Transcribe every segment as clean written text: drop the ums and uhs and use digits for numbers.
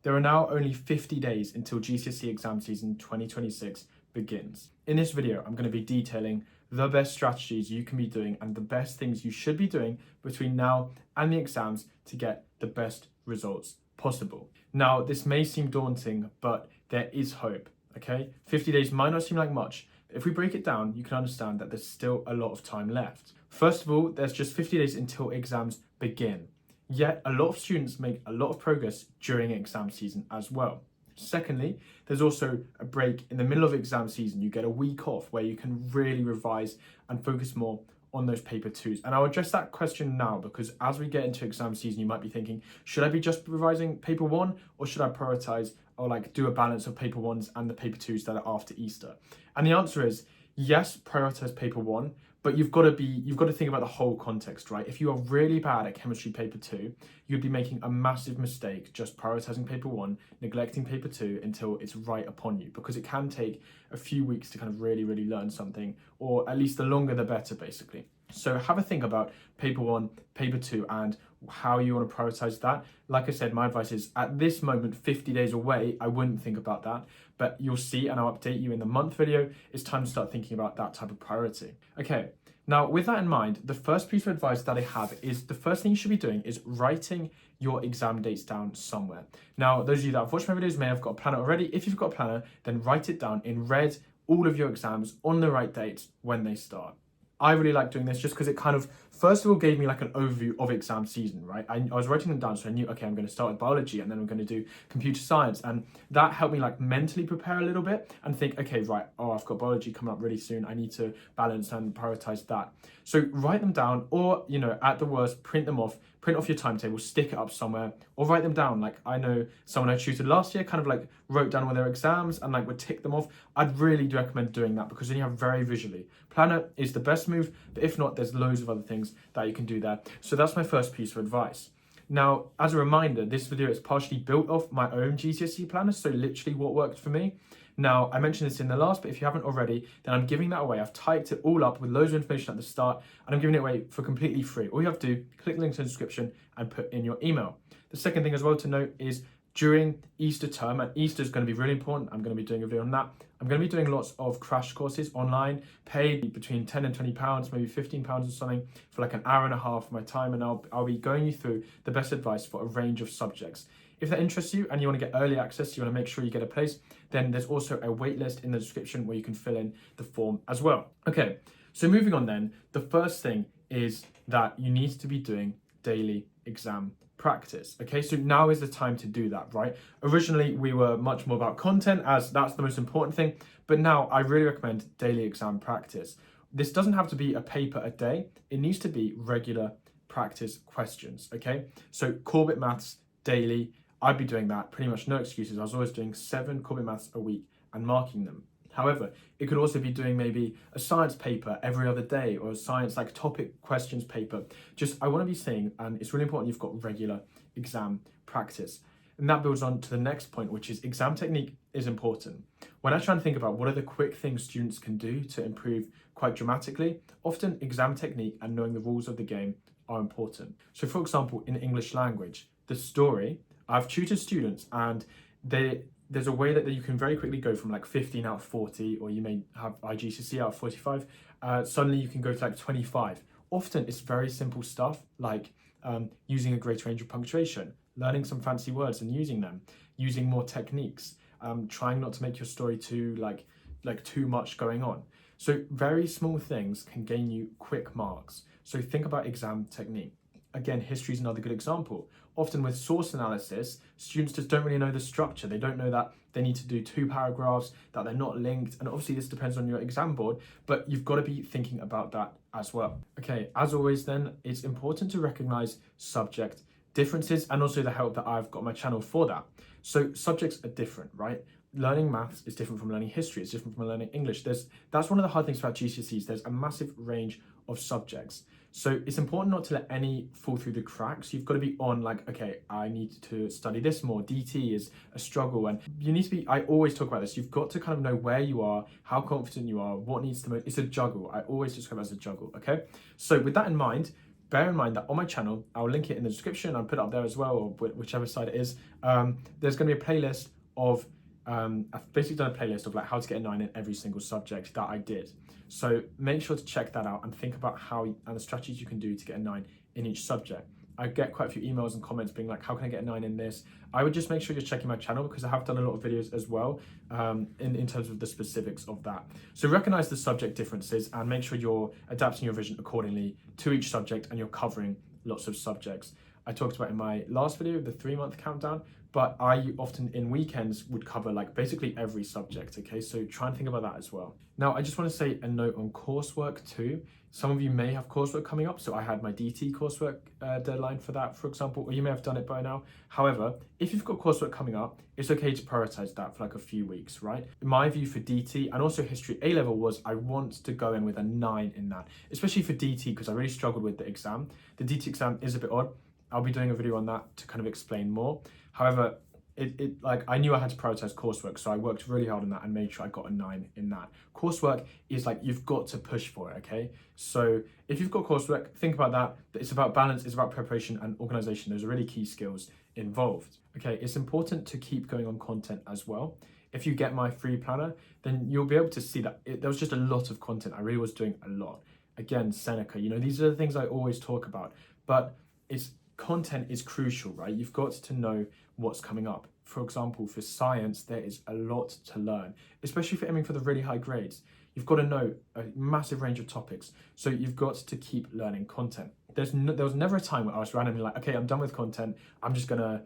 There are now only 50 days until GCSE exam season 2026 begins. In this video, I'm going to be detailing the best strategies you can be doing and the best things you should be doing between now and the exams to get the best results possible. Now, this may seem daunting, but there is hope, okay? 50 days might not seem like much, but if we break it down, you can understand that there's still a lot of time left. First of all, there's just 50 days until exams begin. Yet, a lot of students make a lot of progress during exam season as well. Secondly, there's also a break in the middle of exam season. You get a week off where you can really revise and focus more on those paper twos. And I'll address that question now because as we get into exam season, you might be thinking, should I be just revising paper one or should I prioritize or do a balance of paper ones and the paper twos that are after Easter? And the answer is yes, prioritize paper one, but you've got to think about the whole context, right? If you are really bad at chemistry paper two, you'd be making a massive mistake just prioritizing paper one, neglecting paper two until it's right upon you, because it can take a few weeks to kind of really learn something, or at least the longer the better, basically. So have a think about paper one, paper two, and how you want to prioritize that. Like I said, my advice is at this moment, 50 days away, I wouldn't think about that, but you'll see, and I'll update you in the month video. It's time to start thinking about that type of priority. Okay, now with that in mind, the first piece of advice that I have is the first thing you should be doing is writing your exam dates down somewhere. Now, those of you that have watched my videos may have got a planner already. If you've got a planner, then write it down in red, all of your exams on the right dates when they start. I really like doing this just because it kind of, first of all, gave me like an overview of exam season, right? I was writing them down so I knew, okay, I'm going to start with biology and then I'm going to do computer science. And that helped me like mentally prepare a little bit and think, okay, right, oh, I've got biology coming up really soon. I need to balance and prioritize that. So write them down or, at the worst, print off your timetable, stick it up somewhere or write them down. Like I know someone I tutored last year kind of like wrote down all their exams and would tick them off. I'd really recommend doing that because then you have very visually. Planner is the best move, but if not, there's loads of other things that you can do there. So that's my first piece of advice. Now, as a reminder, this video is partially built off my own GCSE planner, so literally what worked for me. Now, I mentioned this in the last, but if you haven't already, then I'm giving that away. I've typed it all up with loads of information at the start, and I'm giving it away for completely free. All you have to do, click the link in the description and put in your email. The second thing as well to note is during Easter term, and Easter is going to be really important, I'm going to be doing a video on that. I'm going to be doing lots of crash courses online, paid between 10 and 20 pounds, maybe 15 pounds or something for like an hour and a half of my time. And I'll be going you through the best advice for a range of subjects. If that interests you and you want to get early access, you want to make sure you get a place, then there's also a wait list in the description where you can fill in the form as well. Okay, so moving on then, the first thing is that you need to be doing daily exam practice. Okay, so now is the time to do that, right? Originally, we were much more about content as that's the most important thing, but now I really recommend daily exam practice. This doesn't have to be a paper a day. It needs to be regular practice questions, okay? So Corbett maths daily, I'd be doing that, pretty much no excuses. I was always doing 7 Corbett maths a week and marking them. However, it could also be doing maybe a science paper every other day or a science topic questions paper. Just, I want to be saying, and it's really important you've got regular exam practice. And that builds on to the next point, which is exam technique is important. When I try and think about what are the quick things students can do to improve quite dramatically, often exam technique and knowing the rules of the game are important. So for example, in English language, the story, I've tutored students and there's a way that you can very quickly go from 15 out of 40, or you may have IGCSE out of 45. Suddenly you can go to 25. Often it's very simple stuff like using a greater range of punctuation, learning some fancy words and using them, using more techniques, trying not to make your story too too much going on. So very small things can gain you quick marks. So think about exam technique. Again, history is another good example. Often with source analysis, students just don't really know the structure. They don't know that they need to do 2 paragraphs, that they're not linked. And obviously this depends on your exam board, but you've got to be thinking about that as well. Okay, as always then, it's important to recognize subject differences and also the help that I've got on my channel for that. So subjects are different, right? Learning maths is different from learning history. It's different from learning English. That's one of the hard things about GCSEs. There's a massive range of subjects. So it's important not to let any fall through the cracks. You've got to be on okay, I need to study this more. DT is a struggle. And you need to be, I always talk about this. You've got to kind of know where you are, how confident you are, what needs to move. It's a juggle. I always describe it as a juggle, okay? So with that in mind, bear in mind that on my channel, I'll link it in the description, I'll put it up there as well, or whichever side it is, there's going to be a playlist of, I've basically done a playlist of like how to get a 9 in every single subject that I did. So make sure to check that out and think about how and the strategies you can do to get a 9 in each subject. I get quite a few emails and comments being like, how can I get a 9 in this? I would just make sure you're checking my channel because I have done a lot of videos as well in terms of the specifics of that. So recognize the subject differences and make sure you're adapting your revision accordingly to each subject and you're covering lots of subjects. I talked about in my last video, the 3-month countdown, but I often in weekends would cover like basically every subject, okay? So try and think about that as well. Now, I just want to say a note on coursework too. Some of you may have coursework coming up. So I had my DT coursework deadline for that, for example, or you may have done it by now. However, if you've got coursework coming up, it's okay to prioritize that for like a few weeks, right? My view for DT and also history A-level was I want to go in with a 9 in that, especially for DT because I really struggled with the exam. The DT exam is a bit odd. I'll be doing a video on that to kind of explain more. However, like I knew I had to prioritize coursework, so I worked really hard on that and made sure I got a 9 in that. Coursework is like you've got to push for it, okay? So if you've got coursework, think about that. It's about balance, it's about preparation and organization. Those are really key skills involved. Okay, it's important to keep going on content as well. If you get my free planner, then you'll be able to see that there was just a lot of content. I really was doing a lot. Again, Seneca, you know, these are the things I always talk about, but content is crucial, right? You've got to know what's coming up. For example, for science, there is a lot to learn, especially for aiming for the really high grades. You've got to know a massive range of topics. So you've got to keep learning content. There was never a time where I was randomly like, okay, I'm done with content. I'm just gonna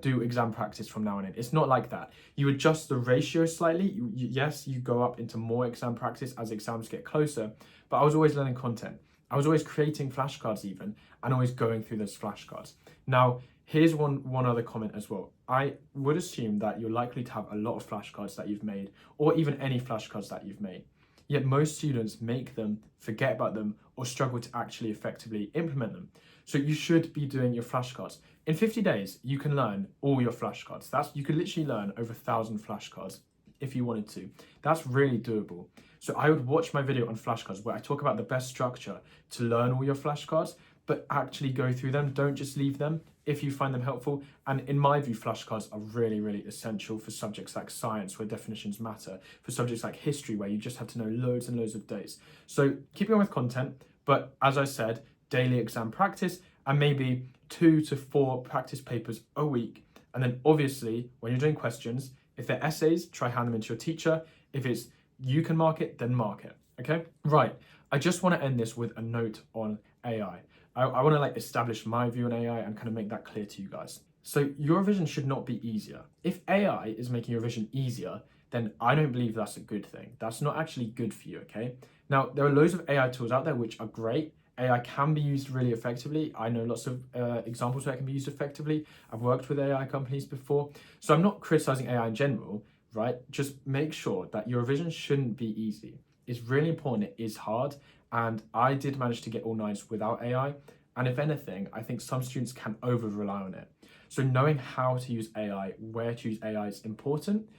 do exam practice from now on in. It's not like that. You adjust the ratio slightly. Yes, you go up into more exam practice as exams get closer, but I was always learning content. I was always creating flashcards even, and always going through those flashcards. Now, here's one other comment as well. I would assume that you're likely to have a lot of flashcards that you've made, or even any flashcards that you've made. Yet most students make them, forget about them, or struggle to actually effectively implement them. So you should be doing your flashcards. In 50 days, you can learn all your flashcards. You could literally learn over 1,000 flashcards if you wanted to. That's really doable. So I would watch my video on flashcards where I talk about the best structure to learn all your flashcards, but actually go through them. Don't just leave them if you find them helpful. And in my view, flashcards are really, really essential for subjects like science, where definitions matter, for subjects like history, where you just have to know loads and loads of dates. So keep going with content, but as I said, daily exam practice and maybe 2 to 4 practice papers a week. And then obviously, when you're doing questions, if they're essays, try hand them into your teacher. If it's you can mark it, then mark it, okay? Right, I just want to end this with a note on AI. I want to like establish my view on AI and kind of make that clear to you guys. So your revision should not be easier. If AI is making your revision easier, then I don't believe that's a good thing. That's not actually good for you, okay? Now, there are loads of AI tools out there which are great. AI can be used really effectively. I know lots of examples where it can be used effectively. I've worked with AI companies before. So I'm not criticizing AI in general, right? Just make sure that your revision shouldn't be easy. It's really important. It is hard. And I did manage to get all 9s without AI. And if anything, I think some students can over rely on it. So knowing how to use AI, where to use AI is important.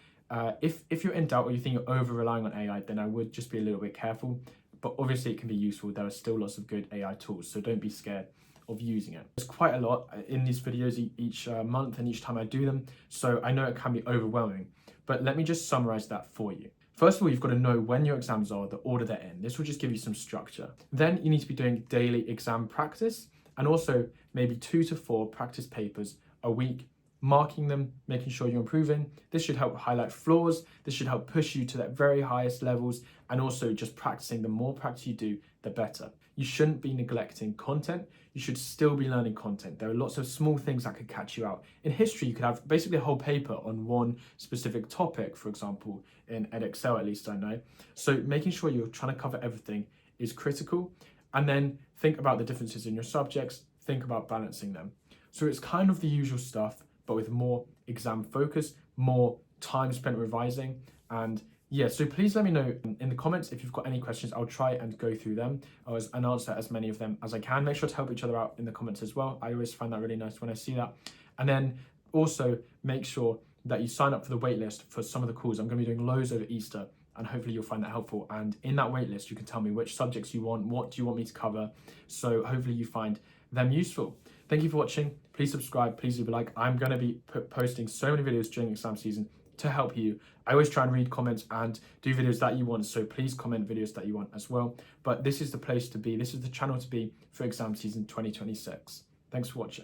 If you're in doubt or you think you're over relying on AI, then I would just be a little bit careful. But obviously it can be useful. There are still lots of good AI tools, so don't be scared of using it. There's quite a lot in these videos each month and each time I do them. So I know it can be overwhelming, but let me just summarize that for you. First of all, you've got to know when your exams are, the order they're in. This will just give you some structure. Then you need to be doing daily exam practice and also maybe 2 to 4 practice papers a week, marking them, making sure you're improving. This should help highlight flaws. This should help push you to that very highest levels, and also just practicing. The more practice you do, the better. You shouldn't be neglecting content. You should still be learning content. There are lots of small things that could catch you out. In history, you could have basically a whole paper on one specific topic, for example, in Edexcel, at least I know. So making sure you're trying to cover everything is critical. And then think about the differences in your subjects. Think about balancing them. So it's kind of the usual stuff, but with more exam focus, more time spent revising. And yeah, so please let me know in the comments if you've got any questions. I'll try and go through them and answer as many of them as I can. Make sure to help each other out in the comments as well. I always find that really nice when I see that. And then also make sure that you sign up for the waitlist for some of the calls. I'm going to be doing loads over Easter and hopefully you'll find that helpful. And in that waitlist, you can tell me which subjects you want, what do you want me to cover. So hopefully you find them useful. Thank you for watching. Please subscribe, please leave a like. I'm going to be posting so many videos during exam season to help you. I always try and read comments and do videos that you want, so please comment videos that you want as well. But this is the place to be, this is the channel to be for exam season 2026. Thanks for watching.